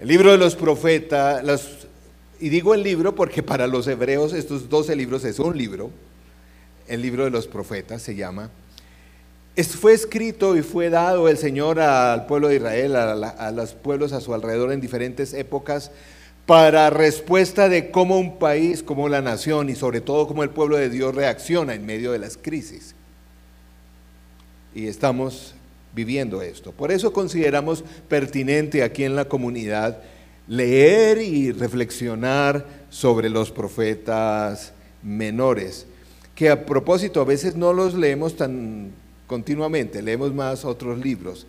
El libro de los profetas, y digo el libro porque para los hebreos estos 12 libros es un libro, el libro de los profetas se llama. Fue escrito y fue dado el Señor al pueblo de Israel, a los pueblos a su alrededor en diferentes épocas, para respuesta de cómo un país, cómo la nación y sobre todo cómo el pueblo de Dios reacciona en medio de las crisis. Y estamos viviendo esto. Por eso consideramos pertinente aquí en la comunidad leer y reflexionar sobre los profetas menores, que a propósito a veces no los leemos tan continuamente, leemos más otros libros.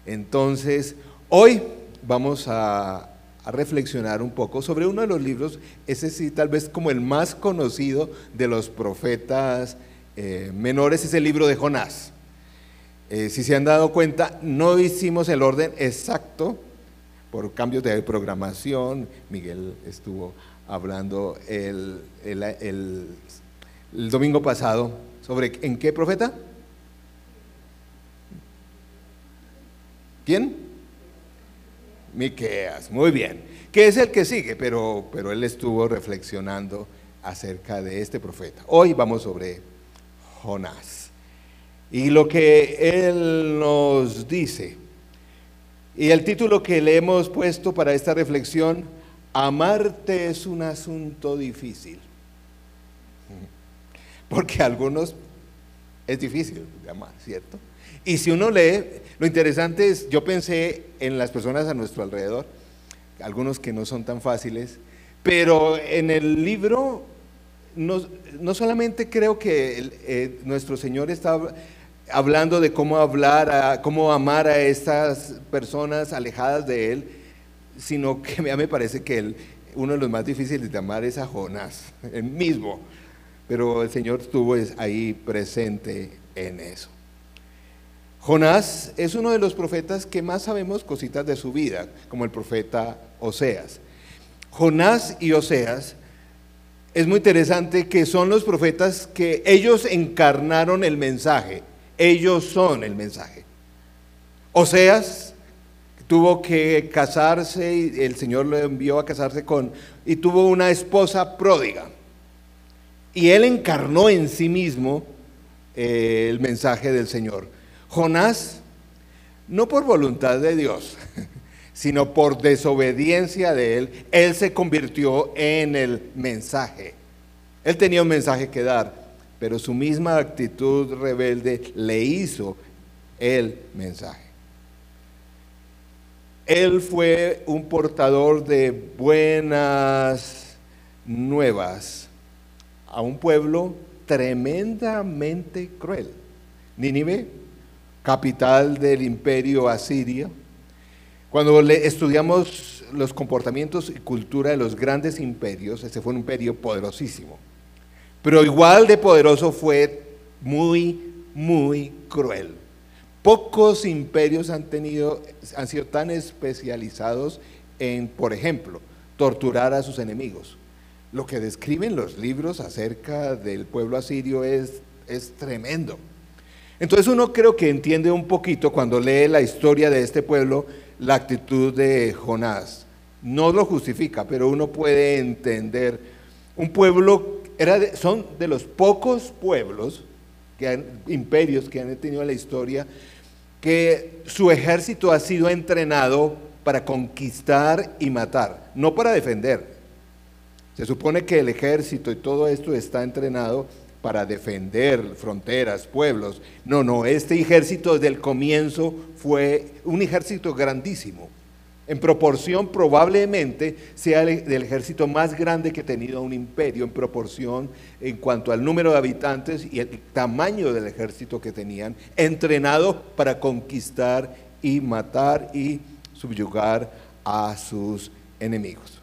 Entonces, hoy vamos a reflexionar un poco sobre uno de los libros, ese sí tal vez como el más conocido de los profetas menores, es el libro de Jonás. Si se han dado cuenta, no hicimos el orden exacto por cambios de programación. Miguel estuvo hablando el domingo pasado sobre ¿en qué profeta? ¿Quién? Miqueas, muy bien, que es el que sigue, pero él estuvo reflexionando acerca de este profeta. Hoy vamos sobre Jonás. Y lo que él nos dice, y el título que le hemos puesto para esta reflexión, amarte es un asunto difícil. Porque a algunos es difícil de amar, ¿cierto? Y si uno lee, lo interesante es, yo pensé en las personas a nuestro alrededor, algunos que no son tan fáciles, pero en el libro no solamente creo que nuestro Señor está hablando de cómo cómo amar a estas personas alejadas de Él, sino que a mí me parece que uno de los más difíciles de amar es a Jonás, el mismo, pero el Señor estuvo ahí presente en eso. Jonás es uno de los profetas que más sabemos cositas de su vida, como el profeta Oseas. Jonás y Oseas, es muy interesante que son los profetas que ellos encarnaron el mensaje. Ellos son el mensaje. Oseas tuvo que casarse y el Señor lo envió a casarse y tuvo una esposa pródiga. Y él encarnó en sí mismo el mensaje del Señor. Jonás, no por voluntad de Dios, sino por desobediencia de él se convirtió en el mensaje. Él tenía un mensaje que dar, pero su misma actitud rebelde le hizo el mensaje. Él fue un portador de buenas nuevas a un pueblo tremendamente cruel. Nínive, capital del imperio asirio. Cuando estudiamos los comportamientos y cultura de los grandes imperios, ese fue un imperio poderosísimo. Pero igual de poderoso fue muy, muy cruel. Pocos imperios han sido tan especializados en, por ejemplo, torturar a sus enemigos. Lo que describen los libros acerca del pueblo asirio es tremendo. Entonces uno creo que entiende un poquito cuando lee la historia de este pueblo, la actitud de Jonás. No lo justifica, pero uno puede entender. Un pueblo, son de los pocos pueblos, imperios que han tenido en la historia, que su ejército ha sido entrenado para conquistar y matar, no para defender. Se supone que el ejército y todo esto está entrenado para defender fronteras, pueblos. No, este ejército desde el comienzo fue un ejército grandísimo. En proporción probablemente sea el ejército más grande que ha tenido un imperio, en proporción en cuanto al número de habitantes y el tamaño del ejército que tenían, entrenado para conquistar y matar y subyugar a sus enemigos.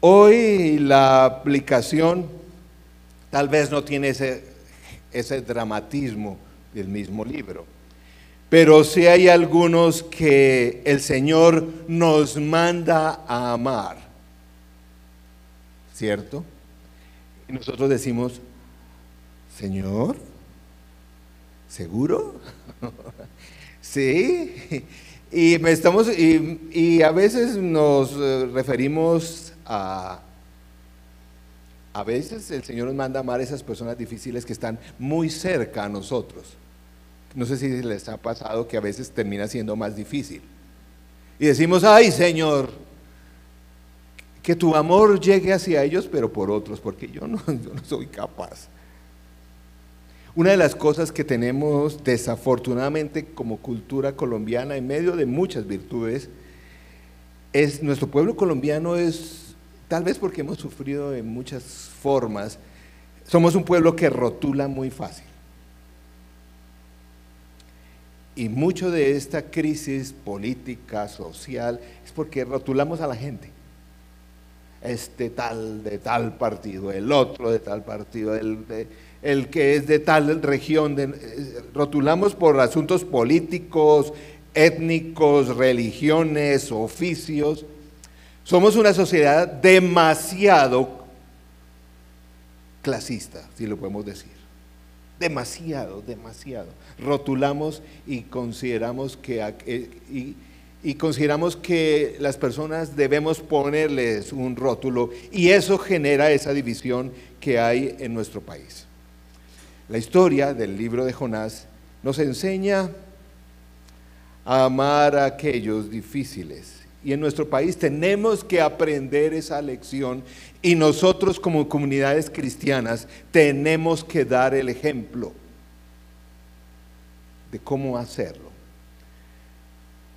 Hoy la aplicación tal vez no tiene ese dramatismo del mismo libro, pero sí hay algunos que el Señor nos manda a amar, ¿cierto? Y nosotros decimos, Señor, ¿seguro? Sí. y a veces nos referimos a veces el Señor nos manda a amar a esas personas difíciles que están muy cerca a nosotros. No sé si les ha pasado que a veces termina siendo más difícil. Y decimos, ay Señor, que tu amor llegue hacia ellos, pero por otros, porque yo no soy capaz. Una de las cosas que tenemos desafortunadamente como cultura colombiana, en medio de muchas virtudes, es nuestro pueblo colombiano es, tal vez porque hemos sufrido en muchas formas, somos un pueblo que rotula muy fácil. Y mucho de esta crisis política, social, es porque rotulamos a la gente. Tal de tal partido, el otro de tal partido, el que es de tal región, rotulamos por asuntos políticos, étnicos, religiones, oficios. Somos una sociedad demasiado clasista, si lo podemos decir. Demasiado. Rotulamos y consideramos que las personas debemos ponerles un rótulo, y eso genera esa división que hay en nuestro país. La historia del libro de Jonás nos enseña a amar a aquellos difíciles, y en nuestro país tenemos que aprender esa lección, y nosotros como comunidades cristianas tenemos que dar el ejemplo de cómo hacerlo.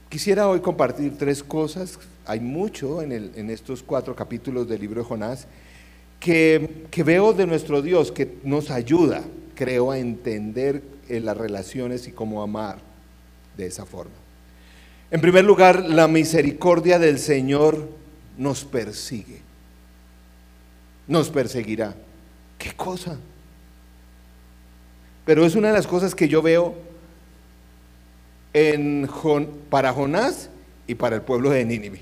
Quisiera hoy compartir 3 cosas. Hay mucho en estos 4 capítulos del libro de Jonás que veo de nuestro Dios, que nos ayuda, creo, a entender las relaciones y cómo amar de esa forma. En primer lugar, la misericordia del Señor nos persigue, nos perseguirá. ¿Qué cosa? Pero es una de las cosas que yo veo para Jonás y para el pueblo de Nínive.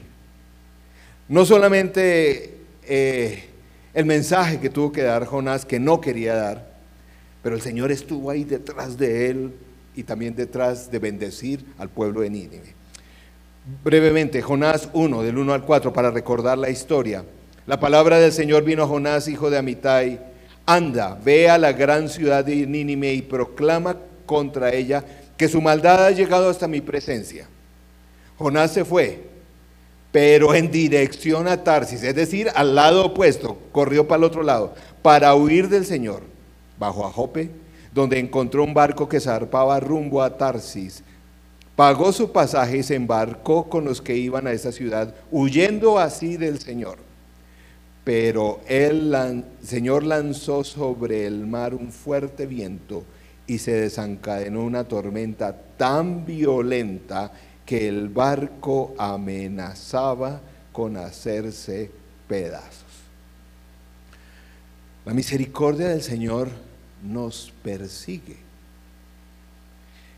No solamente el mensaje que tuvo que dar Jonás, que no quería dar, pero el Señor estuvo ahí detrás de él y también detrás de bendecir al pueblo de Nínive. Brevemente, Jonás 1, del 1 al 4, para recordar la historia. La palabra del Señor vino a Jonás, hijo de Amitai: anda, ve a la gran ciudad de Nínive y proclama contra ella que su maldad ha llegado hasta mi presencia. Jonás se fue, pero en dirección a Tarsis, es decir, al lado opuesto, corrió para el otro lado, para huir del Señor. Bajó a Jope, donde encontró un barco que zarpaba rumbo a Tarsis. Pagó su pasaje y se embarcó con los que iban a esa ciudad, huyendo así del Señor. Pero el Señor lanzó sobre el mar un fuerte viento, y se desencadenó una tormenta tan violenta que el barco amenazaba con hacerse pedazos. La misericordia del Señor nos persigue.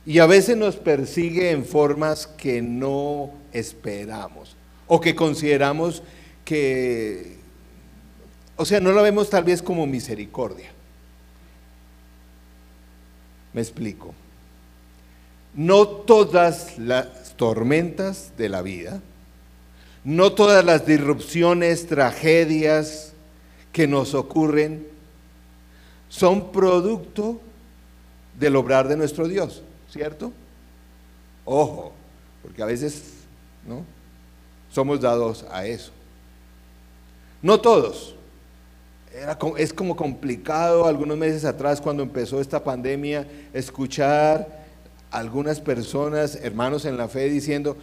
Y a veces nos persigue en formas que no esperamos, o que consideramos que, no la vemos tal vez como misericordia. Me explico. No todas las tormentas de la vida, no todas las disrupciones, tragedias que nos ocurren son producto del obrar de nuestro Dios, ¿cierto? Ojo, porque a veces, ¿no?, somos dados a eso. No todos. Es como complicado algunos meses atrás, cuando empezó esta pandemia, escuchar a algunas personas, hermanos en la fe, diciendo: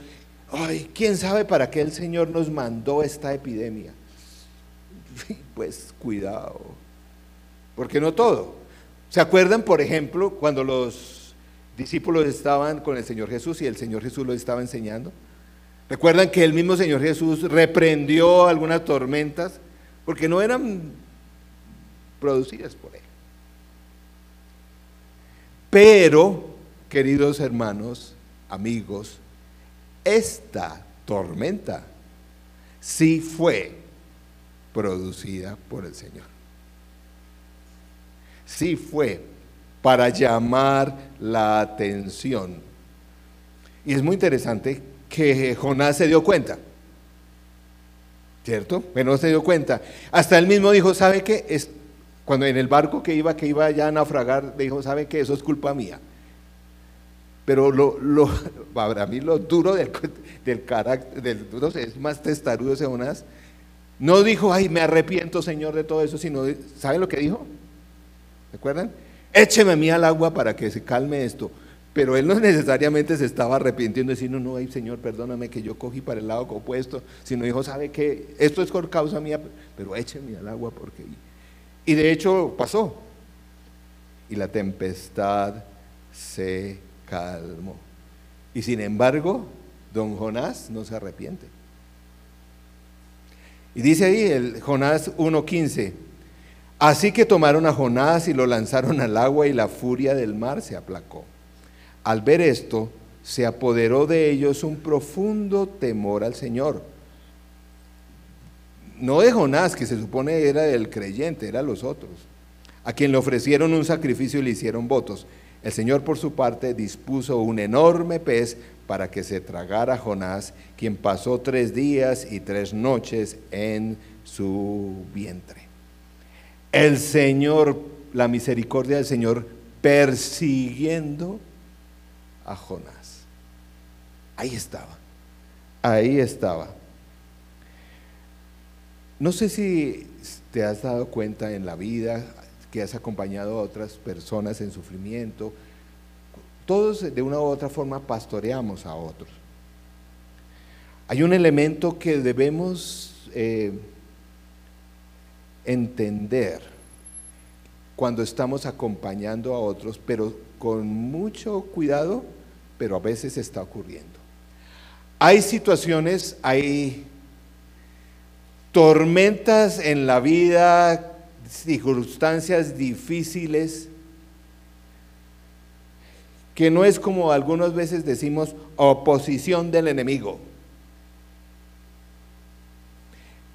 ay, ¿quién sabe para qué el Señor nos mandó esta epidemia? Pues cuidado, porque no todo. ¿Se acuerdan, por ejemplo, cuando los discípulos estaban con el Señor Jesús y el Señor Jesús los estaba enseñando? ¿Recuerdan que el mismo Señor Jesús reprendió algunas tormentas porque no eran producidas por él? Pero, queridos hermanos, amigos, esta tormenta sí fue producida por el Señor. Sí fue para llamar la atención. Y es muy interesante que Jonás se dio cuenta, ¿cierto? Pero no se dio cuenta. Hasta él mismo dijo, ¿sabe qué? Cuando en el barco que iba ya a naufragar, dijo, ¿sabe qué? Eso es culpa mía. Pero para mí lo duro del carácter, no sé, es más testarudo ese Jonás. No dijo, ay, me arrepiento, Señor, de todo eso, sino, ¿sabe lo que dijo? ¿Recuerdan? Écheme a mí al agua para que se calme esto. Pero él no necesariamente se estaba arrepintiendo, diciendo, no, ay, Señor, perdóname que yo cogí para el lado opuesto, sino dijo, ¿sabe qué? Esto es por causa mía, pero écheme al agua porque... Y de hecho pasó. Y la tempestad se calmó. Y sin embargo, don Jonás no se arrepiente. Y dice ahí el Jonás 1:15, así que tomaron a Jonás y lo lanzaron al agua y la furia del mar se aplacó. Al ver esto, se apoderó de ellos un profundo temor al Señor. No de Jonás, que se supone era el creyente, eran los otros, a quien le ofrecieron un sacrificio y le hicieron votos. El Señor, por su parte, dispuso un enorme pez para que se tragara a Jonás, quien pasó 3 días y 3 noches en su vientre. El Señor, la misericordia del Señor, persiguiendo a Jonás. Ahí estaba, ahí estaba. No sé si te has dado cuenta en la vida que has acompañado a otras personas en sufrimiento. Todos de una u otra forma pastoreamos a otros. Hay un elemento que debemos entender cuando estamos acompañando a otros, pero con mucho cuidado, pero a veces está ocurriendo. Hay situaciones, hay tormentas en la vida, circunstancias difíciles, que no es como algunas veces decimos oposición del enemigo.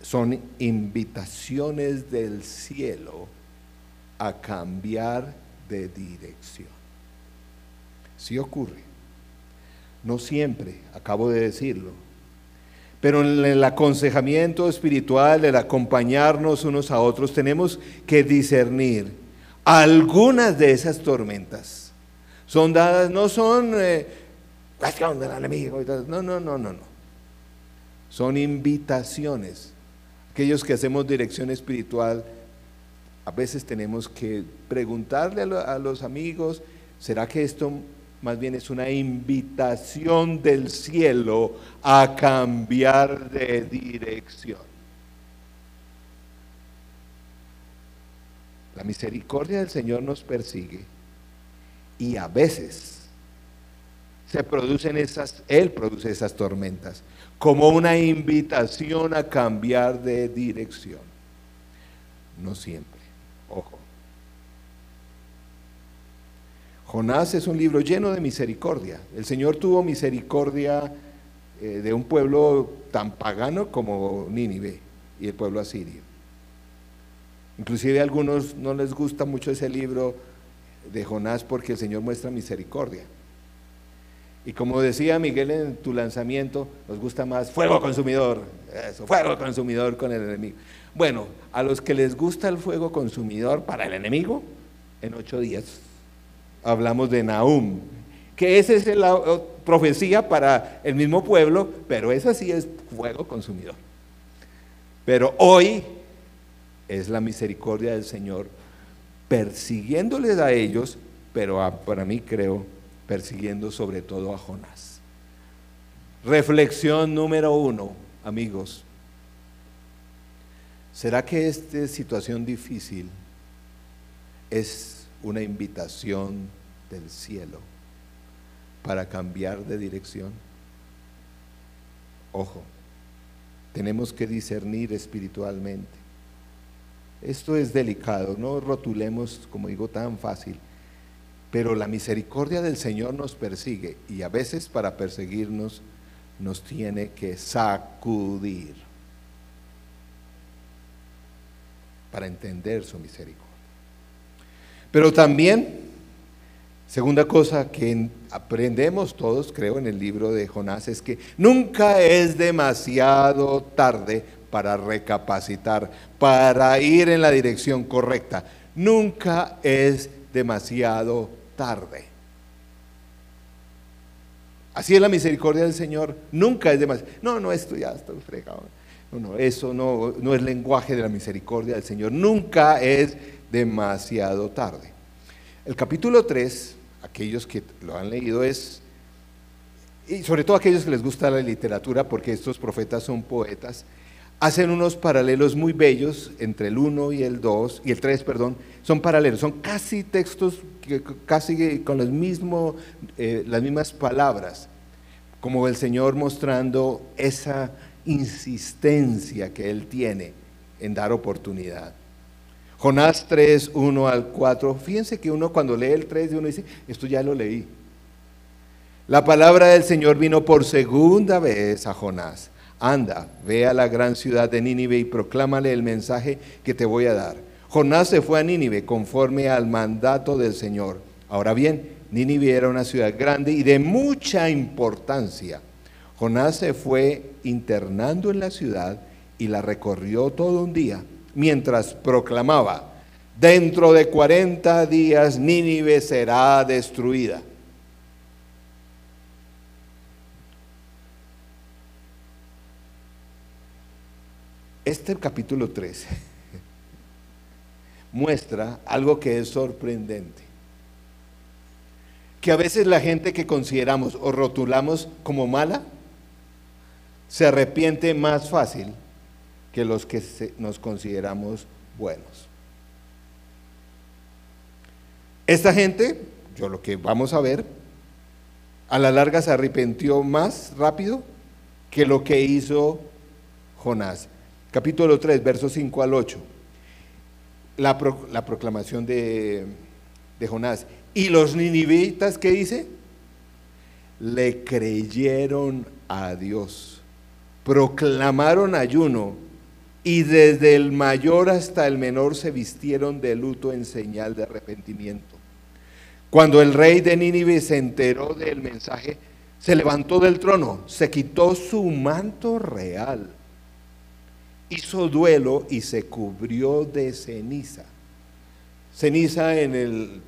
Son invitaciones del cielo a cambiar de dirección. Sí ocurre, no siempre, acabo de decirlo, pero en el aconsejamiento espiritual, el acompañarnos unos a otros, tenemos que discernir. Algunas de esas tormentas son dadas, no son cuestión del enemigo, no. Son invitaciones. Aquellos que hacemos dirección espiritual, a veces tenemos que preguntarle a los amigos, ¿será que esto más bien es una invitación del cielo a cambiar de dirección? La misericordia del Señor nos persigue y a veces Él produce esas tormentas como una invitación a cambiar de dirección. No siempre, ojo. Jonás es un libro lleno de misericordia. El Señor tuvo misericordia de un pueblo tan pagano como Nínive y el pueblo asirio. Inclusive a algunos no les gusta mucho ese libro de Jonás porque el Señor muestra misericordia. Y como decía Miguel en tu lanzamiento, nos gusta más fuego consumidor, eso, fuego consumidor con el enemigo. Bueno, a los que les gusta el fuego consumidor para el enemigo, en 8 días hablamos de Nahum, que esa es la profecía para el mismo pueblo, pero esa sí es fuego consumidor. Pero hoy es la misericordia del Señor persiguiéndoles a ellos, pero para mí creo persiguiendo sobre todo a Jonás. Reflexión número 1, amigos. ¿Será que esta situación difícil es una invitación del cielo para cambiar de dirección? Ojo, tenemos que discernir espiritualmente. Esto es delicado, no rotulemos, como digo, tan fácil. Pero la misericordia del Señor nos persigue y a veces para perseguirnos nos tiene que sacudir para entender su misericordia. Pero también Segunda cosa que aprendemos todos, creo, en el libro de Jonás es que nunca es demasiado tarde para recapacitar, para ir en la dirección correcta. Nunca es demasiado tarde. Así es la misericordia del Señor, nunca es demasiado. No, esto ya estoy fregado. No, eso no es lenguaje de la misericordia del Señor. Nunca es demasiado tarde. El capítulo 3, aquellos que lo han leído y sobre todo aquellos que les gusta la literatura, porque estos profetas son poetas, hacen unos paralelos muy bellos entre el 1 y el 2, y el 3, perdón, son paralelos, son casi textos, casi con las mismas palabras, como el Señor mostrando esa insistencia que Él tiene en dar oportunidad. Jonás 3, 1 al 4, fíjense que uno cuando lee el 3, uno dice, esto ya lo leí. La palabra del Señor vino por segunda vez a Jonás. Anda, ve a la gran ciudad de Nínive y proclámale el mensaje que te voy a dar. Jonás se fue a Nínive conforme al mandato del Señor. Ahora bien, Nínive era una ciudad grande y de mucha importancia. Jonás se fue internando en la ciudad y la recorrió todo un día, mientras proclamaba, dentro de 40 días Nínive será destruida. Este capítulo 3 muestra algo que es sorprendente, que a veces la gente que consideramos o rotulamos como mala, se arrepiente más fácil que los que nos consideramos buenos. Esta gente, yo lo que vamos a ver, a la larga se arrepintió más rápido que lo que hizo Jonás. Capítulo 3, versos 5 al 8. La proclamación de Jonás. ¿Y los ninivitas qué dice? Le creyeron a Dios, proclamaron ayuno y desde el mayor hasta el menor se vistieron de luto en señal de arrepentimiento. Cuando el rey de Nínive se enteró del mensaje, se levantó del trono, se quitó su manto real, hizo duelo y se cubrió de ceniza. Ceniza en el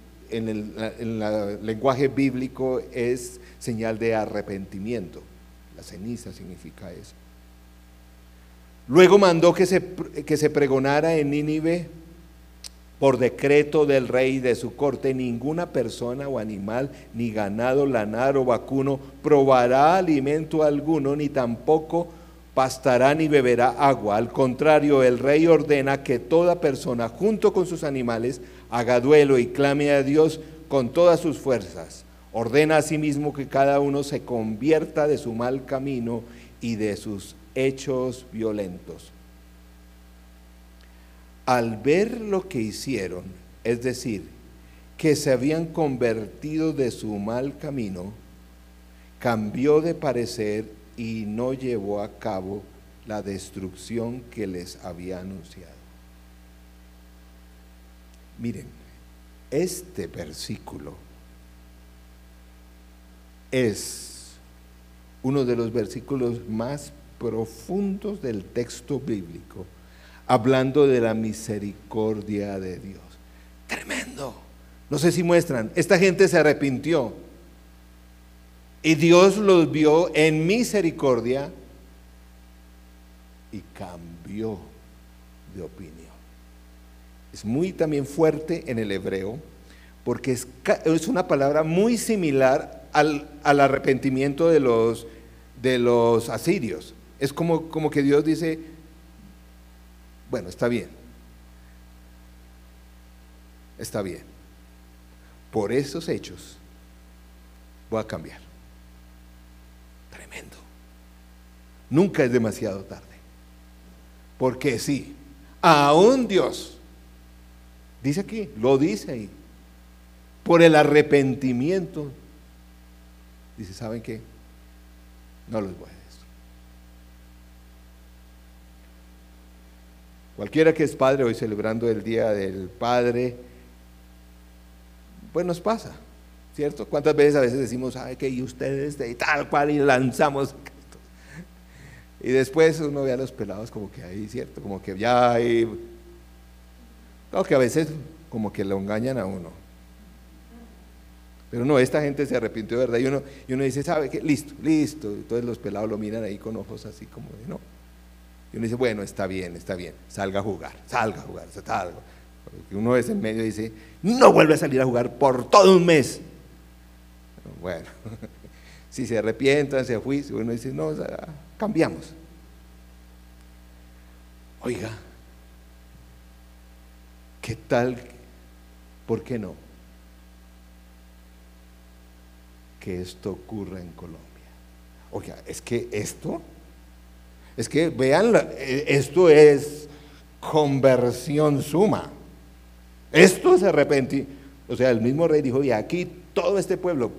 lenguaje bíblico es señal de arrepentimiento. La ceniza significa eso. Luego mandó que se pregonara en Nínive por decreto del rey de su corte: ninguna persona o animal, ni ganado, lanar o vacuno probará alimento alguno, ni tampoco pastará ni beberá agua. Al contrario, el rey ordena que toda persona junto con sus animales haga duelo y clame a Dios con todas sus fuerzas. Ordena asimismo que cada uno se convierta de su mal camino y de sus hechos violentos. Al ver lo que hicieron, es decir, que se habían convertido de su mal camino, cambió de parecer y no llevó a cabo la destrucción que les había anunciado. Miren, este versículo es uno de los versículos más profundos del texto bíblico, hablando de la misericordia de Dios. Tremendo. No sé si muestran, esta gente se arrepintió y Dios los vio en misericordia y cambió de opinión. Es muy también fuerte en el hebreo, porque es una palabra muy similar al arrepentimiento de los asirios. Es como que Dios dice, bueno, está bien, por esos hechos voy a cambiar. Tremendo. Nunca es demasiado tarde, porque sí, aún Dios, dice aquí, lo dice ahí, por el arrepentimiento, dice, ¿saben qué? No los voy a destruir. Cualquiera que es padre, hoy celebrando el Día del Padre, pues nos pasa. ¿cierto? ¿Cuántas veces a veces decimos, ay, que y ustedes de tal cual y lanzamos? Y después uno ve a los pelados como que ahí, ¿cierto? Como que ya hay, no, que a veces como que lo engañan a uno. Pero no, esta gente se arrepintió de verdad y uno dice, ¿sabe qué? Listo, listo. Entonces los pelados lo miran ahí con ojos así como de no. Y uno dice, bueno, está bien, salga a jugar, salga. Y uno es en medio y dice, no vuelve a salir a jugar por todo un mes. Bueno, si se arrepientan, se ajuician, uno dice, no, cambiamos. Oiga, ¿qué tal? ¿Por qué no? Que esto ocurra en Colombia. Oiga, es que vean, esto es conversión suma. Esto se arrepentí. O sea, el mismo rey dijo, y aquí todo este pueblo,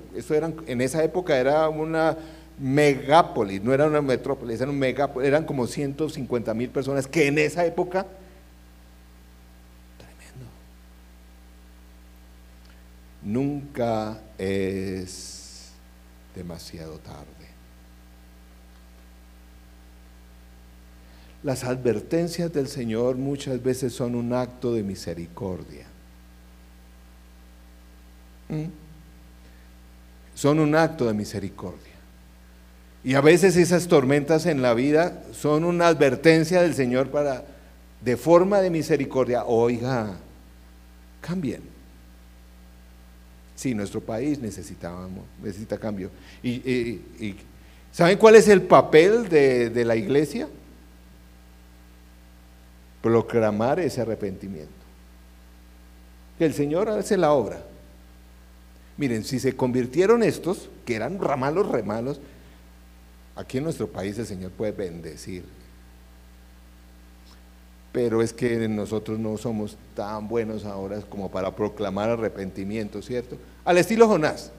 en esa época era una megápolis, no era una metrópolis, era un megápolis, eran como 150,000 personas, que en esa época, tremendo. Nunca es demasiado tarde. Las advertencias del Señor muchas veces son un acto de misericordia. Son un acto de misericordia. Y a veces esas tormentas en la vida son una advertencia del Señor de forma de misericordia. Oiga, cambien. Sí, nuestro país necesita cambio. Y ¿saben cuál es el papel de la iglesia? Proclamar ese arrepentimiento. Que el Señor hace la obra. Miren, si se convirtieron estos, que eran remalos, aquí en nuestro país el Señor puede bendecir. Pero es que nosotros no somos tan buenos ahora como para proclamar arrepentimiento, ¿cierto? Al estilo Jonás,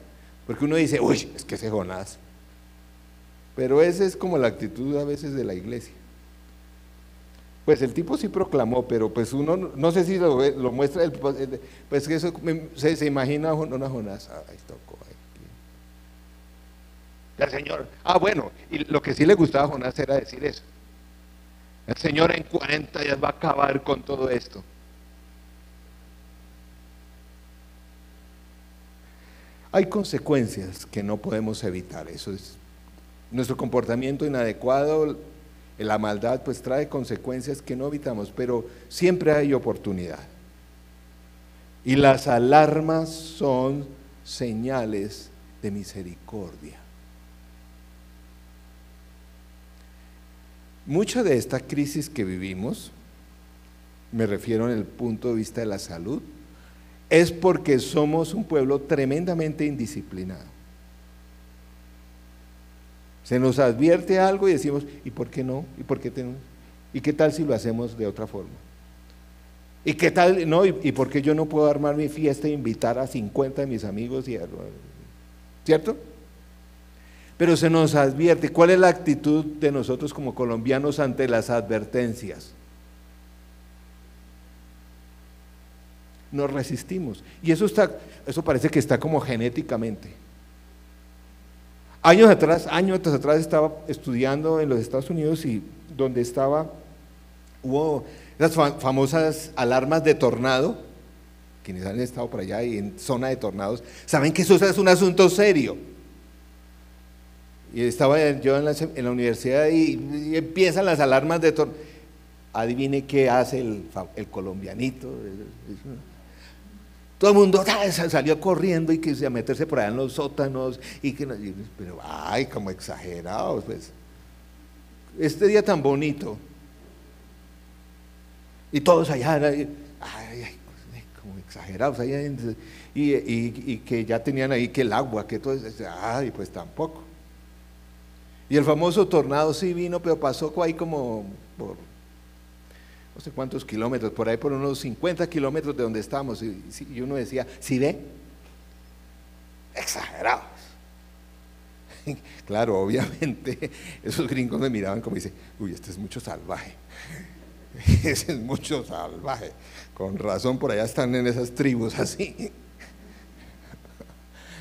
porque uno dice, uy, es que ese Jonás. Pero esa es como la actitud a veces de la iglesia. Pues el tipo sí proclamó, pero pues uno, no sé si lo muestra, pues que eso se imagina una Jonás, ay, tocó aquí. El Señor, bueno, y lo que sí le gustaba a Jonás era decir eso. El Señor en 40 días va a acabar con todo esto. Hay consecuencias que no podemos evitar, eso es. Nuestro comportamiento inadecuado, la maldad pues trae consecuencias que no evitamos, pero siempre hay oportunidad. Y las alarmas son señales de misericordia. Mucha de esta crisis que vivimos, me refiero en el punto de vista de la salud, es porque somos un pueblo tremendamente indisciplinado. Se nos advierte algo y decimos, ¿y por qué no? ¿Y por qué tenemos? ¿Y qué tal si lo hacemos de otra forma? ¿Y qué tal? No, ¿y por qué yo no puedo armar mi fiesta e invitar a 50 de mis amigos? ¿Cierto? Pero se nos advierte. ¿Cuál es la actitud de nosotros como colombianos ante las advertencias? Nos resistimos. Y eso parece que está como genéticamente. Años atrás estaba estudiando en los Estados Unidos y donde hubo las famosas alarmas de tornado. Quienes han estado por allá y en zona de tornados, saben que eso es un asunto serio. Y estaba yo en la universidad y empiezan las alarmas de tornado. Adivine qué hace el colombianito. Todo el mundo salió corriendo y quiso meterse por allá en los sótanos, pero ay, como exagerados, pues. Este día tan bonito, y todos allá, como exagerados, allá, y que ya tenían ahí que el agua, que todo eso, ay, pues tampoco. Y el famoso tornado sí vino, pero pasó ahí como por no sé cuántos kilómetros, por ahí por unos 50 kilómetros de donde estábamos, y uno decía, ¿sí ve? Exagerados. Claro, obviamente, esos gringos me miraban como dice, uy, este es mucho salvaje, ese es mucho salvaje, con razón por allá están en esas tribus así.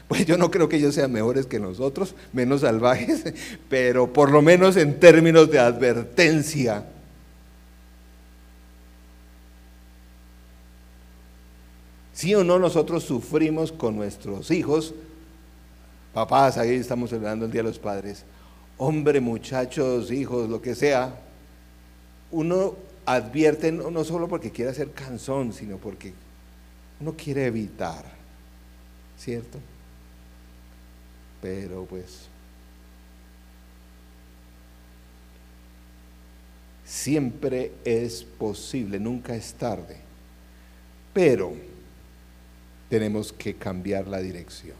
Pues yo no creo que ellos sean mejores que nosotros, menos salvajes, pero por lo menos en términos de advertencia. Sí o no, nosotros sufrimos con nuestros hijos, papás, ahí estamos celebrando el Día de los Padres, hombre, muchachos, hijos, lo que sea, uno advierte no solo porque quiere ser cansón, sino porque uno quiere evitar, ¿cierto? Pero pues siempre es posible, nunca es tarde, pero tenemos que cambiar la dirección.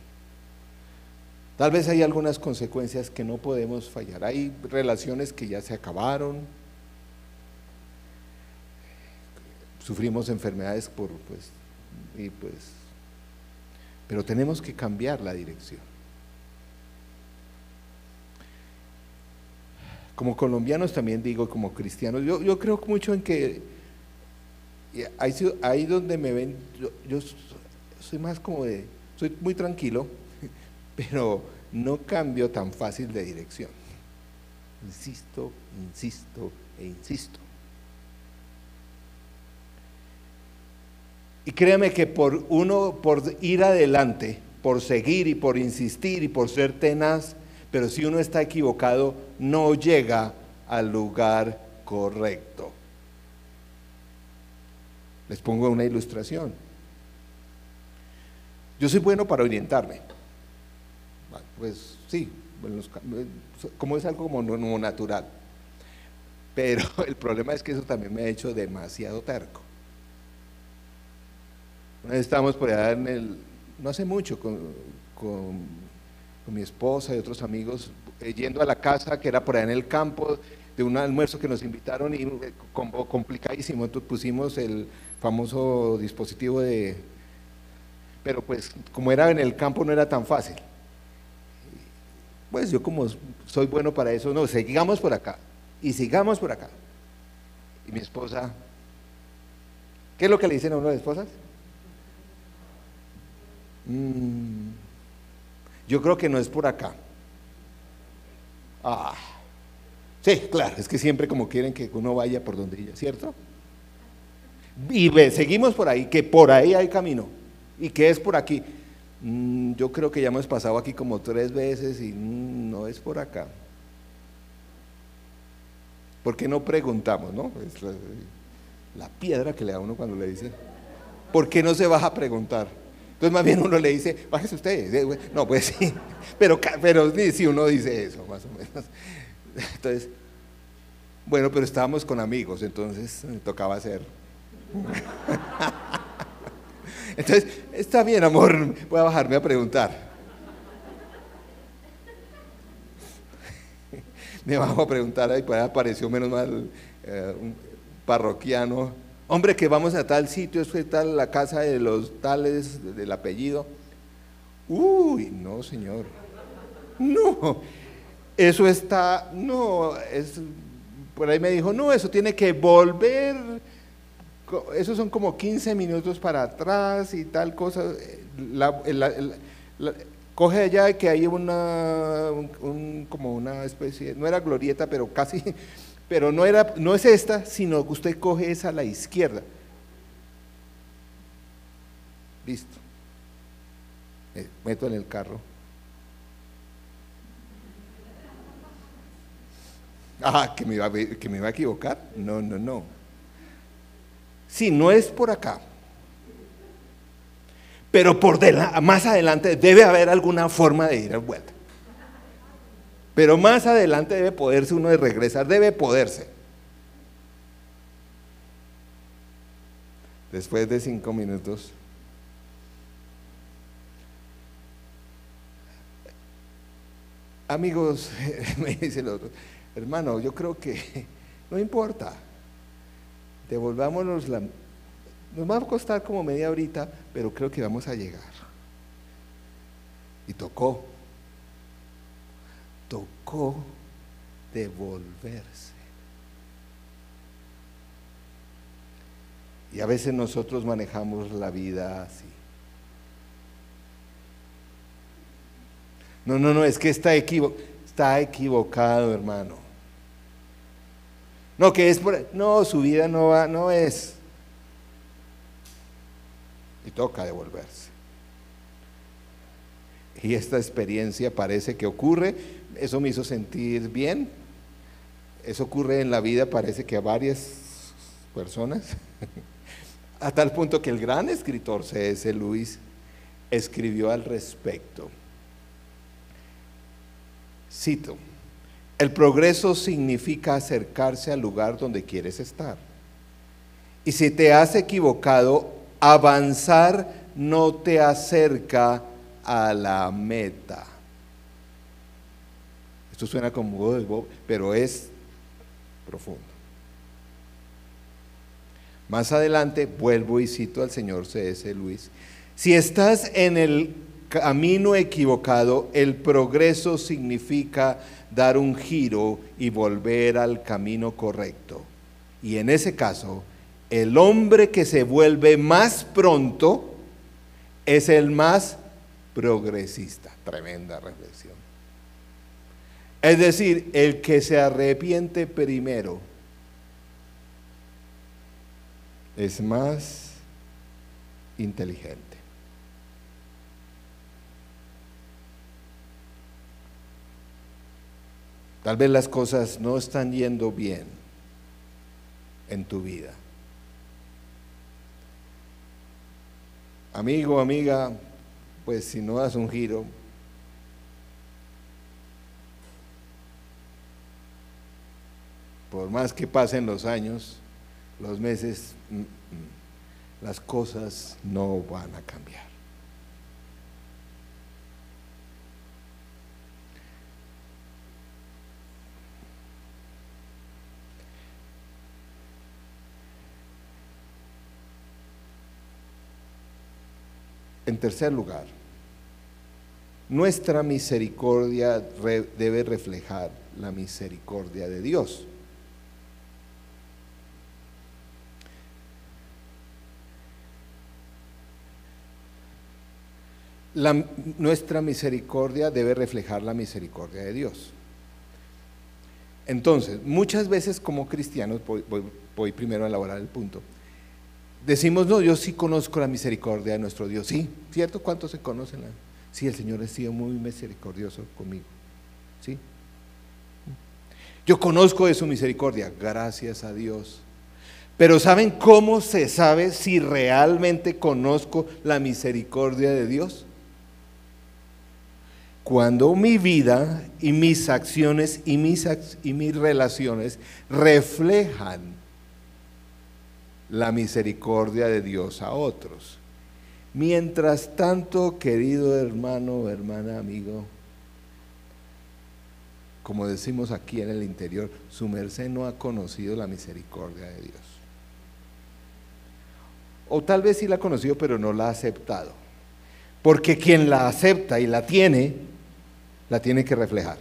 Tal vez hay algunas consecuencias que no podemos fallar, hay relaciones que ya se acabaron, sufrimos enfermedades pero tenemos que cambiar la dirección. Como colombianos también digo, como cristianos, yo creo mucho en que ahí donde me ven, yo soy más soy muy tranquilo, pero no cambio tan fácil de dirección. Insisto, insisto e insisto. Y créame que por ir adelante, por seguir y por insistir y por ser tenaz, pero si uno está equivocado, no llega al lugar correcto. Les pongo una ilustración. Yo soy bueno para orientarme. Pues sí, como es algo como natural. Pero el problema es que eso también me ha hecho demasiado terco. Una vez estábamos por allá no hace mucho, con mi esposa y otros amigos, yendo a la casa que era por allá en el campo, de un almuerzo que nos invitaron y complicadísimo. Entonces pusimos el famoso dispositivo pero pues como era en el campo no era tan fácil. Pues yo como soy bueno para eso, no, sigamos por acá y sigamos por acá. Y mi esposa, ¿qué es lo que le dicen a uno de las esposas? Yo creo que no es por acá. Sí, claro, es que siempre como quieren que uno vaya por donde ella, ¿cierto? Y seguimos por ahí, que por ahí hay camino, y que es por aquí. Yo creo que ya hemos pasado aquí como 3 veces y no es por acá. ¿Por qué no preguntamos, no? Es la piedra que le da a uno cuando le dice, ¿por qué no se baja a preguntar? Entonces más bien uno le dice, bájese usted. No, pues sí, pero sí uno dice eso, más o menos. Entonces, bueno, pero estábamos con amigos, entonces me tocaba hacer. Entonces, está bien, amor, voy a bajarme a preguntar. Me bajo a preguntar, y pues apareció menos mal un parroquiano. Hombre, que vamos a tal sitio, es tal la casa de los tales, del apellido. Uy, no, señor. No, eso está, no, por ahí me dijo, no, eso tiene que volver, esos son como 15 minutos para atrás y tal cosa. Coge allá que hay como una especie, no era glorieta, pero casi, pero no es esta, sino que usted coge esa a la izquierda. Listo. Me meto en el carro. Que me iba a equivocar. No. Sí, no es por acá. Pero más adelante debe haber alguna forma de ir a vuelta. Pero más adelante debe poderse uno de regresar, debe poderse. Después de 5 minutos, amigos, me dice el otro, hermano, yo creo que no importa, devolvámonos nos va a costar como media horita, pero creo que vamos a llegar. Y tocó devolverse. Y a veces nosotros manejamos la vida así. No, es que está equivocado, hermano. No, que es no, su vida no va, no es. Y toca devolverse. Y esta experiencia parece que ocurre, eso me hizo sentir bien. Eso ocurre en la vida, parece que a varias personas, a tal punto que el gran escritor C.S. Lewis escribió al respecto. Cito: el progreso significa acercarse al lugar donde quieres estar. Y si te has equivocado, avanzar no te acerca a la meta. Esto suena como, pero es profundo. Más adelante vuelvo y cito al señor C.S. Lewis: si estás en el camino equivocado, el progreso significa dar un giro y volver al camino correcto. Y en ese caso, el hombre que se vuelve más pronto es el más progresista. Tremenda reflexión. Es decir, el que se arrepiente primero es más inteligente. Tal vez las cosas no están yendo bien en tu vida. Amigo, amiga, pues si no das un giro, por más que pasen los años, los meses, las cosas no van a cambiar. En tercer lugar, nuestra misericordia debe reflejar la misericordia de Dios. Nuestra misericordia debe reflejar la misericordia de Dios. Entonces, muchas veces como cristianos, voy primero a elaborar el punto, decimos: no, yo sí conozco la misericordia de nuestro Dios. Sí, ¿cierto? ¿Cuántos se conocen? Sí, el Señor ha sido muy misericordioso conmigo. Sí. Yo conozco de su misericordia, gracias a Dios. Pero ¿saben cómo se sabe si realmente conozco la misericordia de Dios? Cuando mi vida y mis acciones y mis relaciones reflejan la misericordia de Dios a otros. Mientras tanto, querido hermano, hermana, amigo, como decimos aquí en el interior, su merced no ha conocido la misericordia de Dios. O tal vez sí la ha conocido, pero no la ha aceptado. Porque quien la acepta y la tiene que reflejar.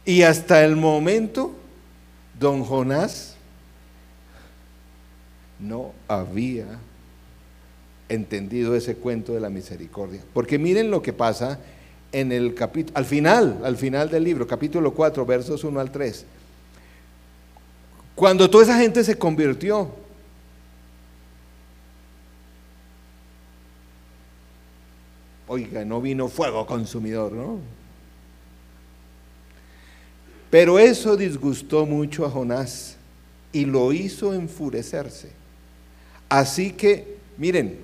Y hasta el momento, don Jonás no había entendido ese cuento de la misericordia. Porque miren lo que pasa en el capítulo, al final del libro, capítulo 4, versos 1 al 3. Cuando toda esa gente se convirtió, oiga, no vino fuego consumidor, ¿no? Pero eso disgustó mucho a Jonás y lo hizo enfurecerse. Así que, miren,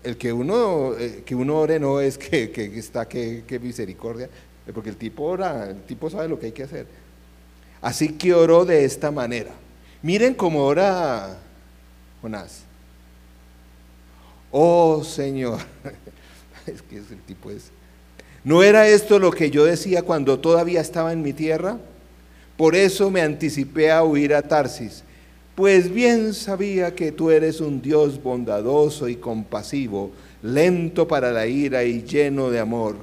el que uno ore no es que misericordia, porque el tipo ora, el tipo sabe lo que hay que hacer. Así que oró de esta manera. Miren cómo ora Jonás. Oh Señor, es que el tipo es... ¿No era esto lo que yo decía cuando todavía estaba en mi tierra? Por eso me anticipé a huir a Tarsis, pues bien sabía que tú eres un Dios bondadoso y compasivo, lento para la ira y lleno de amor,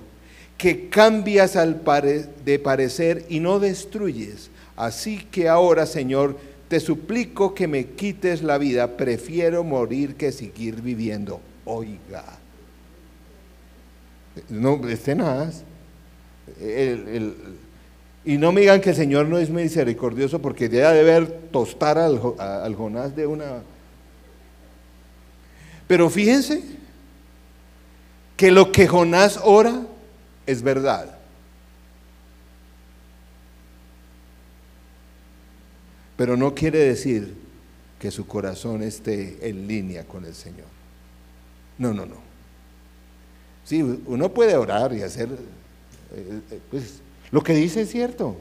que cambias de parecer y no destruyes. Así que ahora, Señor, te suplico que me quites la vida, prefiero morir que seguir viviendo. Oiga, No, es tenaz. Y no me digan que el Señor no es misericordioso, porque debe de ver tostar al Jonás de una... Pero fíjense que lo que Jonás ora es verdad. Pero no quiere decir que su corazón esté en línea con el Señor. No, no, no. Sí, uno puede orar y hacer, pues, lo que dice es cierto.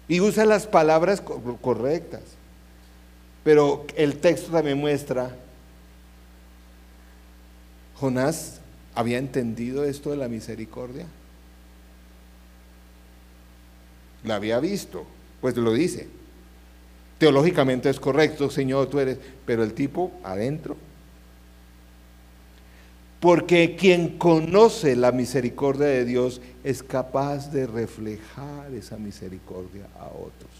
Y usa las palabras correctas. Pero el texto también muestra, Jonás había entendido esto de la misericordia. La había visto, pues lo dice. Teológicamente es correcto, Señor, tú eres, pero el tipo adentro. Porque quien conoce la misericordia de Dios es capaz de reflejar esa misericordia a otros.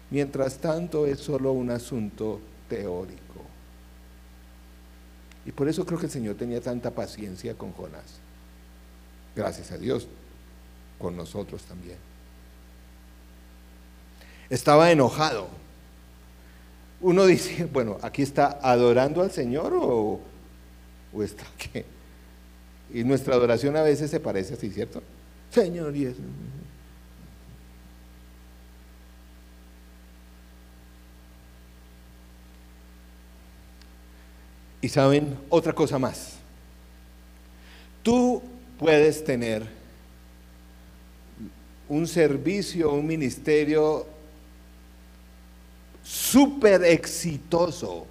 Mientras tanto es solo un asunto teórico. Y por eso creo que el Señor tenía tanta paciencia con Jonás. Gracias a Dios, con nosotros también. Estaba enojado. Uno dice, bueno, aquí está adorando al Señor o está qué. Y nuestra adoración a veces se parece así, ¿cierto? Señor, y eso. Y saben, otra cosa más. Tú puedes tener un servicio, un ministerio súper exitoso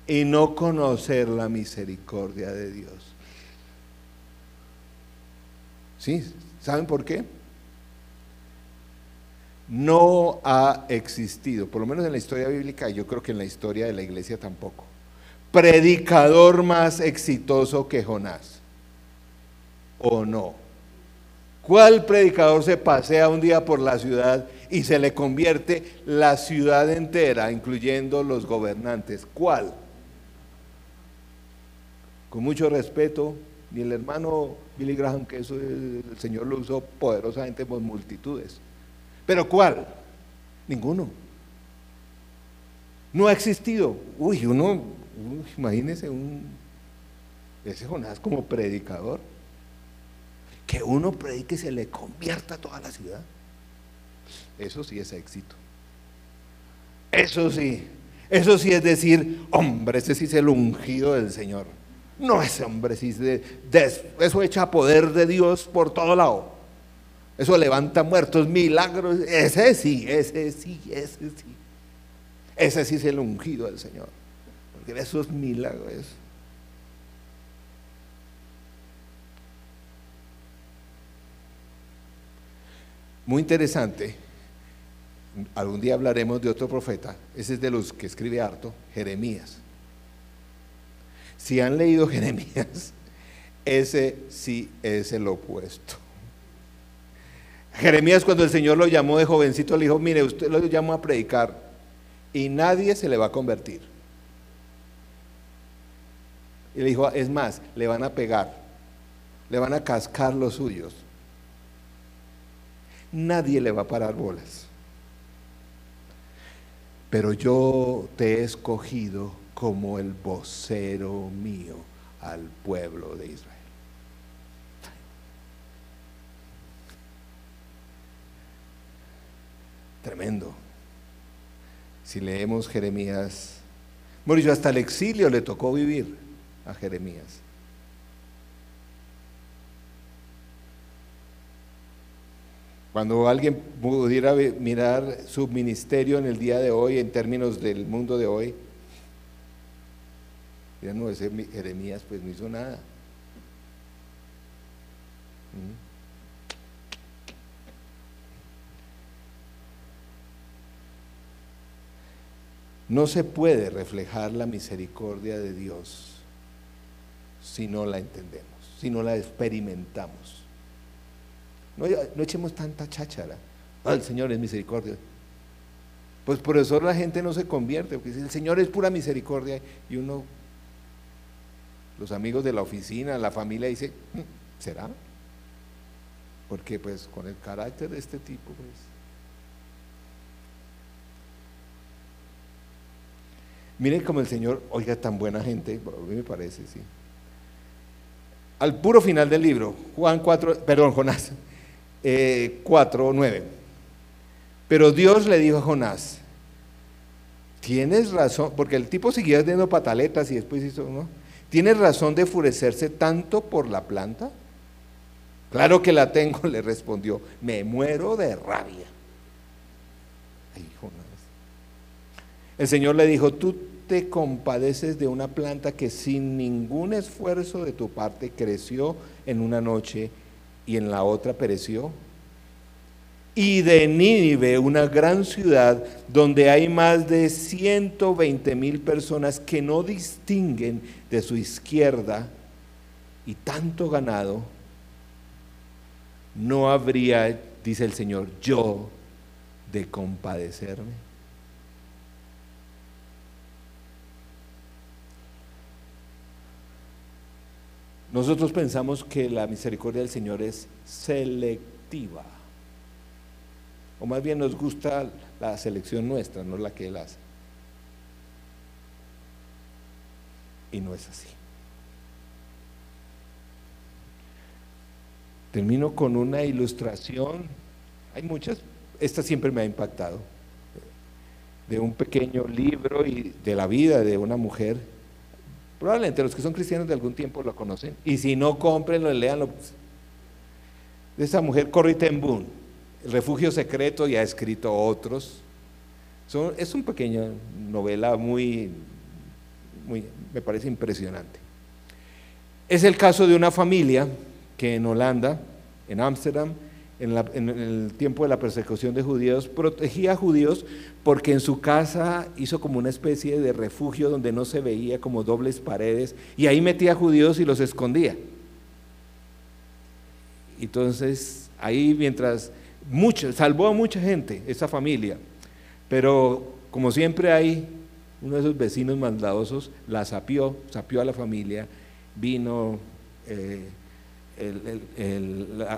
y no conocer la misericordia de Dios. ¿Sí? ¿Saben por qué? No ha existido, por lo menos en la historia bíblica, y yo creo que en la historia de la iglesia tampoco, predicador más exitoso que Jonás. ¿O no? ¿Cuál predicador se pasea un día por la ciudad y se le convierte la ciudad entera, incluyendo los gobernantes? ¿Cuál? Con mucho respeto, ni el hermano Billy Graham, que eso el Señor lo usó poderosamente por multitudes. ¿Pero cuál? Ninguno. No ha existido. Imagínense ese Jonás como predicador. Que uno predique y se le convierta a toda la ciudad. Eso sí es éxito. Eso sí es decir, hombre, ese sí es el ungido del Señor. No, ese hombre sí, eso echa poder de Dios por todo lado. Eso levanta muertos, milagros. Ese sí. Ese sí es el ungido del Señor. Porque esos milagros. Muy interesante. Algún día hablaremos de otro profeta. Ese es de los que escribe harto, Jeremías. Si han leído Jeremías, ese sí es el opuesto. Jeremías, cuando el Señor lo llamó de jovencito, le dijo, mire, usted lo llamó a predicar y nadie se le va a convertir. Y le dijo, es más, le van a pegar, le van a cascar los suyos. Nadie le va a parar bolas. Pero yo te he escogido como el vocero mío al pueblo de Israel. Tremendo. Si leemos Jeremías, bueno, hasta el exilio le tocó vivir a Jeremías. Cuando alguien pudiera mirar su ministerio en el día de hoy, en términos del mundo de hoy, dirá, no, ese Jeremías pues no hizo nada. No se puede reflejar la misericordia de Dios si no la entendemos, si no la experimentamos. No echemos tanta cháchara. El Señor es misericordia. Pues por eso la gente no se convierte, porque el Señor es pura misericordia y uno Los amigos de la oficina, la familia dice, ¿será? Porque pues con el carácter de este tipo, pues. Miren como el Señor, oiga, tan buena gente, a mí me parece, sí. Al puro final del libro, Jonás 4:9. Pero Dios le dijo a Jonás, tienes razón, porque el tipo seguía dando pataletas y después hizo, ¿no? ¿Tienes razón de enfurecerse tanto por la planta? Claro que la tengo, le respondió, me muero de rabia. Ay, Jonás. El Señor le dijo, tú te compadeces de una planta que sin ningún esfuerzo de tu parte creció en una noche y en la otra pereció. Y de Nínive, una gran ciudad donde hay más de 120,000 personas que no distinguen de su izquierda y tanto ganado, no habría, dice el Señor, yo de compadecerme. Nosotros pensamos que la misericordia del Señor es selectiva, o más bien nos gusta la selección nuestra, no la que Él hace. Y no es así. Termino con una ilustración, hay muchas, esta siempre me ha impactado, de un pequeño libro y de la vida de una mujer. Probablemente los que son cristianos de algún tiempo lo conocen, y si no, cómprenlo y léanlo. De esa mujer, Corrie ten Boom, El refugio secreto, y ha escrito otros. Es una pequeña novela muy, me parece impresionante. Es el caso de una familia que en Holanda, en Ámsterdam, en el tiempo de la persecución de judíos, protegía a judíos porque en su casa hizo como una especie de refugio donde no se veía, como dobles paredes, y ahí metía a judíos y los escondía. Entonces ahí, mientras salvó a mucha gente esa familia, pero como siempre hay uno de esos vecinos maldadosos, sapió a la familia, vino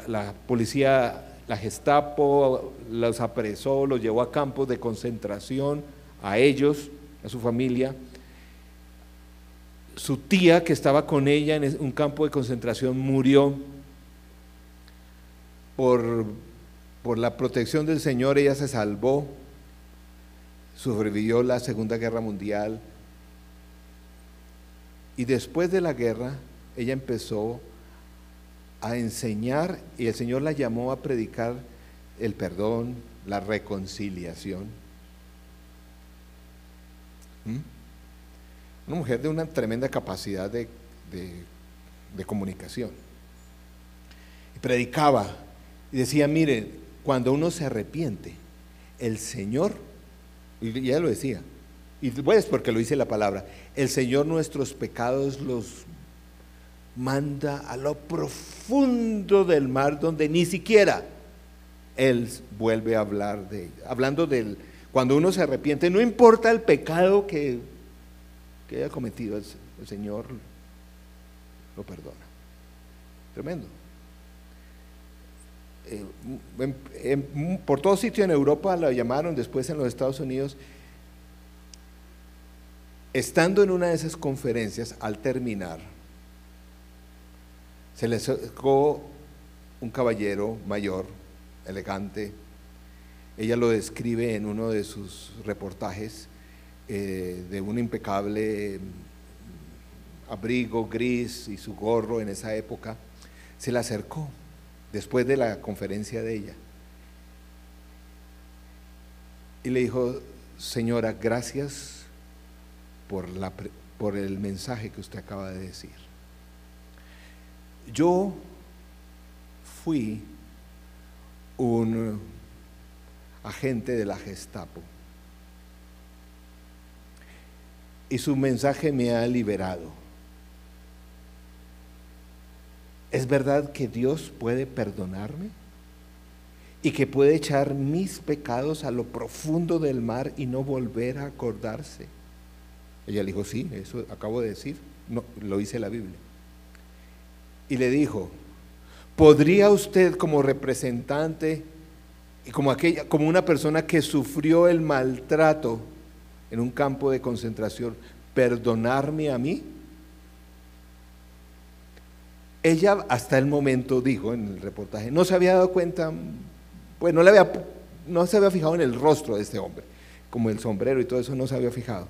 la policía, la Gestapo, los apresó, los llevó a campos de concentración, a ellos, a su familia. Su tía, que estaba con ella en un campo de concentración, murió. Por la protección del Señor, ella se salvó, sobrevivió la Segunda Guerra Mundial, y después de la guerra ella empezó a enseñar, y el Señor la llamó a predicar el perdón, la reconciliación. Una mujer de una tremenda capacidad de comunicación. Y predicaba y decía, miren, cuando uno se arrepiente, el Señor, y ya lo decía, y pues porque lo dice la palabra, el Señor nuestros pecados los manda a lo profundo del mar, donde ni siquiera Él vuelve a hablar de, hablando del, cuando uno se arrepiente, no importa el pecado que haya cometido, el Señor lo perdona. Tremendo. Por todo sitio en Europa la llamaron, después en los Estados Unidos. Estando en una de esas conferencias, al terminar, se le acercó un caballero mayor, elegante. Ella lo describe en uno de sus reportajes, de un impecable abrigo gris y su gorro en esa época. Se le acercó después de la conferencia de ella y le dijo, señora, gracias por el mensaje que usted acaba de decir. Yo fui un agente de la Gestapo y su mensaje me ha liberado. ¿Es verdad que Dios puede perdonarme y que puede echar mis pecados a lo profundo del mar y no volver a acordarse? Ella le dijo, sí, eso acabo de decir. no, lo dice la Biblia. Y le dijo, ¿podría usted como representante y como una persona que sufrió el maltrato en un campo de concentración, perdonarme a mí? Ella hasta el momento dijo en el reportaje, no se había dado cuenta, pues no se había fijado en el rostro de este hombre, como el sombrero y todo eso no se había fijado.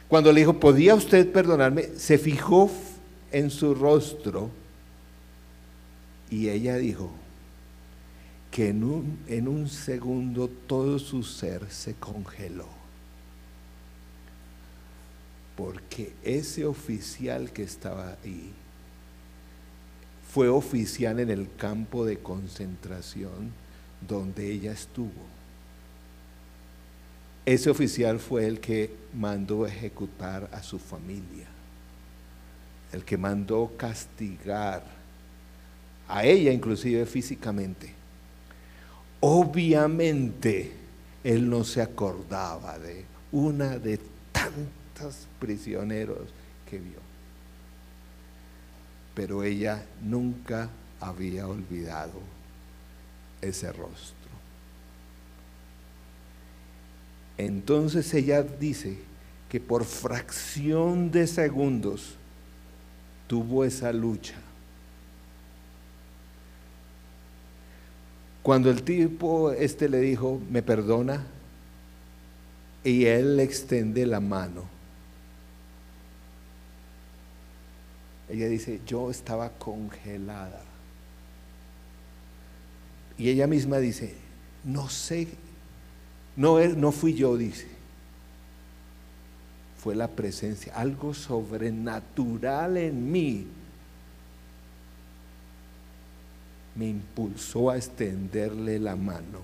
Cuando le dijo, ¿podía usted perdonarme?, se fijó en su rostro y ella dijo que en un segundo todo su ser se congeló. Porque ese oficial que estaba ahí fue oficial en el campo de concentración donde ella estuvo. Ese oficial fue el que mandó ejecutar a su familia, el que mandó castigar a ella inclusive físicamente. Obviamente él no se acordaba de una de tantos prisioneros que vio, pero ella nunca había olvidado ese rostro. Entonces ella dice que por fracción de segundos tuvo esa lucha. Cuando el tipo le dijo, ¿me perdona?, y él le extiende la mano, ella dice, yo estaba congelada. Y ella misma dice, no sé, no fui yo, dice, fue la presencia, algo sobrenatural en mí me impulsó a extenderle la mano.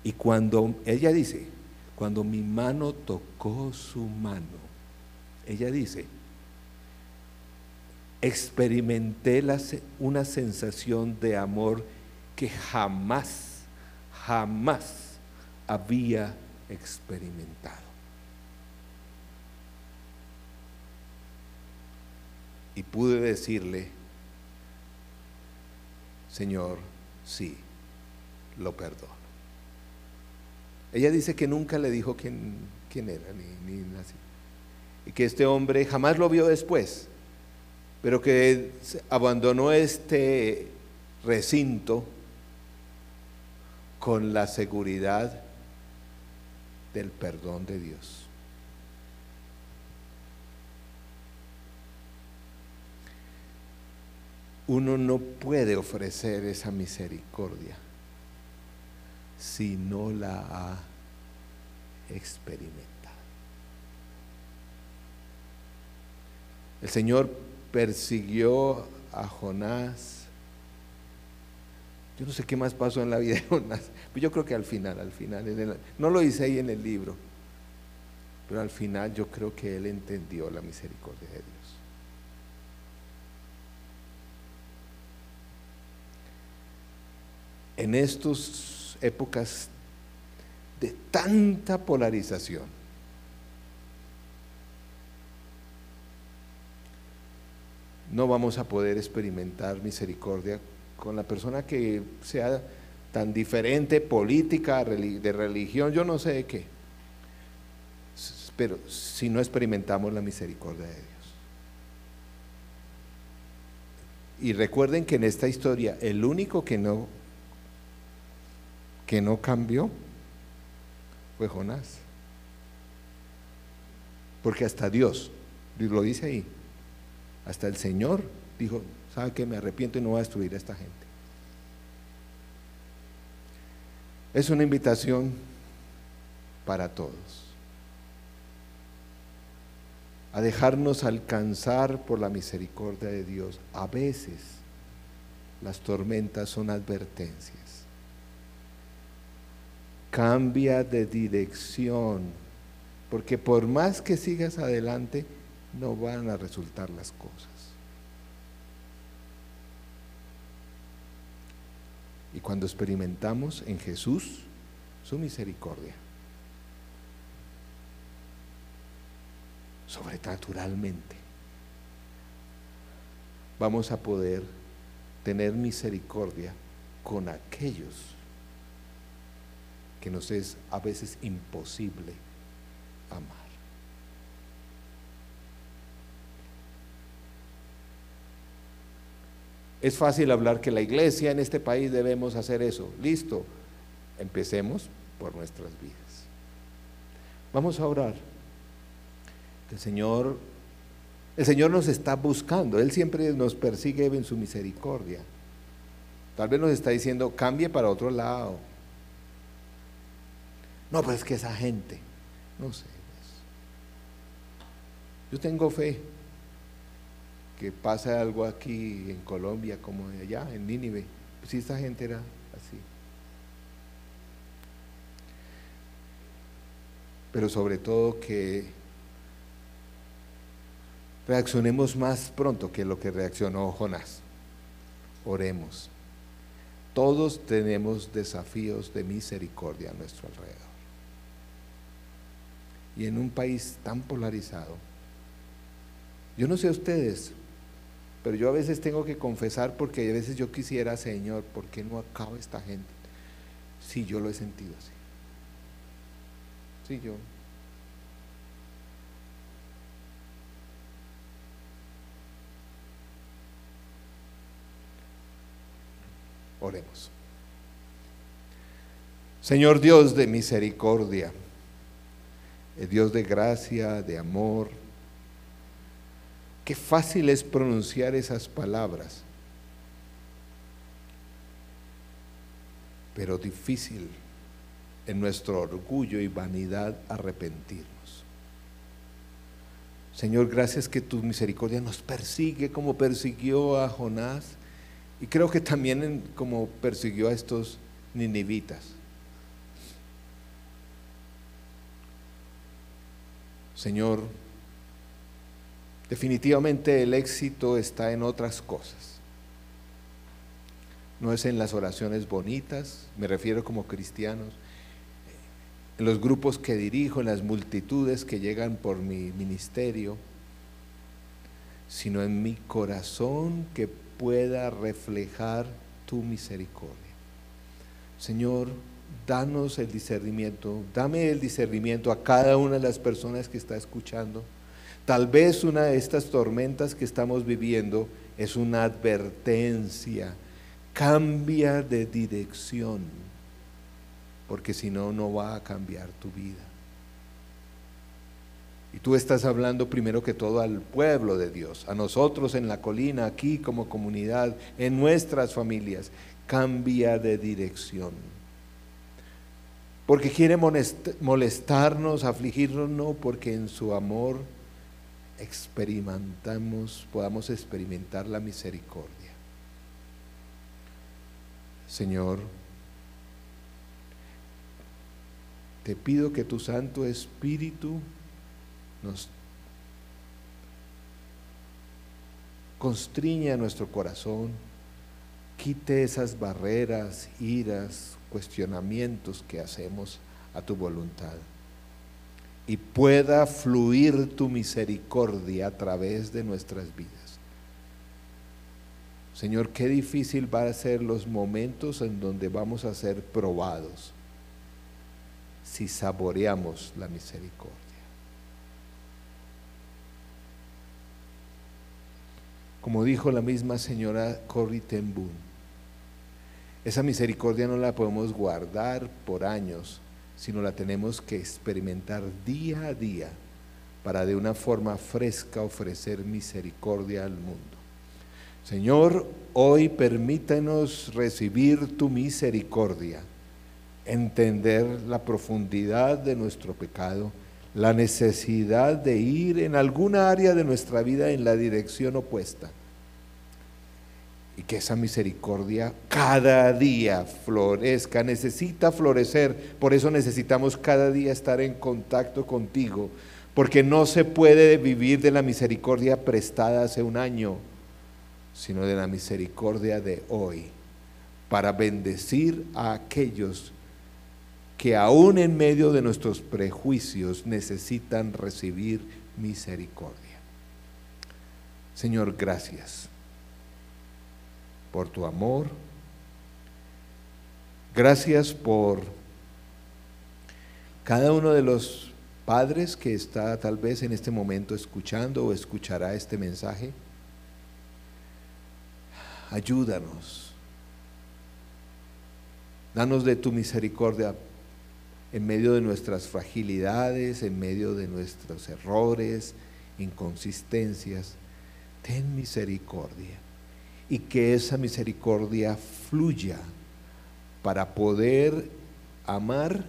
Y cuando ella dice, cuando mi mano tocó su mano, ella dice, experimenté una sensación de amor que jamás había experimentado. Y pude decirle, Señor, sí, lo perdono. Ella dice que nunca le dijo quién era, ni así. Y que este hombre jamás lo vio después, pero que abandonó este recinto con la seguridad del perdón de Dios. Uno no puede ofrecer esa misericordia si no la ha experimentado. El Señor persiguió a Jonás. Yo no sé qué más pasó en la vida de Jonás, pero yo creo que al final, no lo dice ahí en el libro, pero al final yo creo que él entendió la misericordia de Dios. En estas épocas de tanta polarización, no vamos a poder experimentar misericordia con la persona que sea tan diferente, política, de religión, yo no sé de qué, pero si no experimentamos la misericordia de Dios. Y recuerden que en esta historia el único que no cambió fue Jonás, porque hasta Dios, lo dice ahí, hasta el Señor dijo, ¿sabe qué? Me arrepiento y no voy a destruir a esta gente. Es una invitación para todos a dejarnos alcanzar por la misericordia de Dios. A veces las tormentas son advertencias. Cambia de dirección, porque por más que sigas adelante, no van a resultar las cosas. Y cuando experimentamos en Jesús su misericordia, sobrenaturalmente, vamos a poder tener misericordia con aquellos que nos es a veces imposible amar. Es fácil hablar que la iglesia en este país debemos hacer eso. Listo, empecemos por nuestras vidas. Vamos a orar. El Señor nos está buscando. Él siempre nos persigue en su misericordia. Tal vez nos está diciendo, cambie para otro lado. No, pero es que esa gente, no sé. Yo tengo fe que pasa algo aquí en Colombia como allá en Nínive. Pues si esta gente era así. Pero sobre todo que reaccionemos más pronto que lo que reaccionó Jonás. Oremos. Todos tenemos desafíos de misericordia a nuestro alrededor. Y en un país tan polarizado, yo no sé ustedes, pero yo a veces tengo que confesar, porque a veces yo quisiera, Señor, ¿por qué no acaba esta gente? Sí, yo lo he sentido así. Sí, yo. Oremos. Señor Dios de misericordia, Dios de gracia, de amor, qué fácil es pronunciar esas palabras, pero difícil en nuestro orgullo y vanidad arrepentirnos. Señor, gracias que tu misericordia nos persigue como persiguió a Jonás, y creo que también como persiguió a estos ninivitas. Señor, definitivamente el éxito está en otras cosas. No es en las oraciones bonitas, me refiero como cristianos, en los grupos que dirijo, en las multitudes que llegan por mi ministerio, sino en mi corazón que pueda reflejar tu misericordia. Señor, danos el discernimiento, dame el discernimiento a cada una de las personas que está escuchando. Tal vez una de estas tormentas que estamos viviendo es una advertencia. Cambia de dirección, porque si no, no va a cambiar tu vida. Y tú estás hablando primero que todo al pueblo de Dios, a nosotros en la colina, aquí como comunidad, en nuestras familias. Cambia de dirección. Porque quiere molestarnos, afligirnos, no, porque en su amor podamos experimentar la misericordia. Señor, te pido que tu Santo Espíritu nos constriña nuestro corazón, quite esas barreras, iras, cuestionamientos que hacemos a tu voluntad, y pueda fluir tu misericordia a través de nuestras vidas. Señor, qué difícil van a ser los momentos en donde vamos a ser probados si saboreamos la misericordia. Como dijo la misma señora Corrie ten Boom, esa misericordia no la podemos guardar por años, sino la tenemos que experimentar día a día para de una forma fresca ofrecer misericordia al mundo. Señor, hoy permítanos recibir tu misericordia, entender la profundidad de nuestro pecado, la necesidad de ir en alguna área de nuestra vida en la dirección opuesta, y que esa misericordia cada día florezca. Necesita florecer, por eso necesitamos cada día estar en contacto contigo, porque no se puede vivir de la misericordia prestada hace un año, sino de la misericordia de hoy, para bendecir a aquellos que aún en medio de nuestros prejuicios necesitan recibir misericordia. Señor, gracias. por tu amor. Gracias por cada uno de los padres que está tal vez en este momento escuchando o escuchará este mensaje. Ayúdanos. Danos de tu misericordia en medio de nuestras fragilidades, en medio de nuestros errores, inconsistencias. Ten misericordia y que esa misericordia fluya para poder amar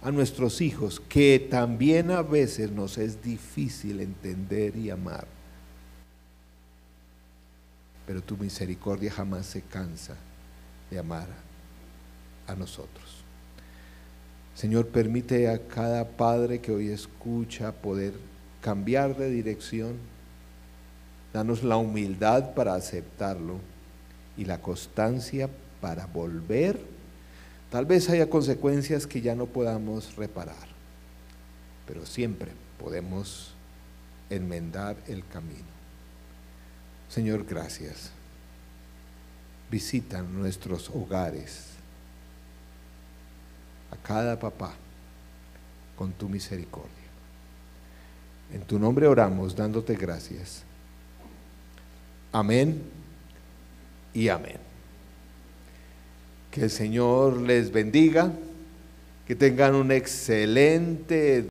a nuestros hijos, que también a veces nos es difícil entender y amar. Pero tu misericordia jamás se cansa de amar a nosotros. Señor, permite a cada padre que hoy escucha poder cambiar de dirección. Danos la humildad para aceptarlo y la constancia para volver. Tal vez haya consecuencias que ya no podamos reparar, pero siempre podemos enmendar el camino. Señor, gracias. Visita nuestros hogares, a cada papá, con tu misericordia. En tu nombre oramos, dándote gracias. Amén y amén. Que el Señor les bendiga, que tengan un excelente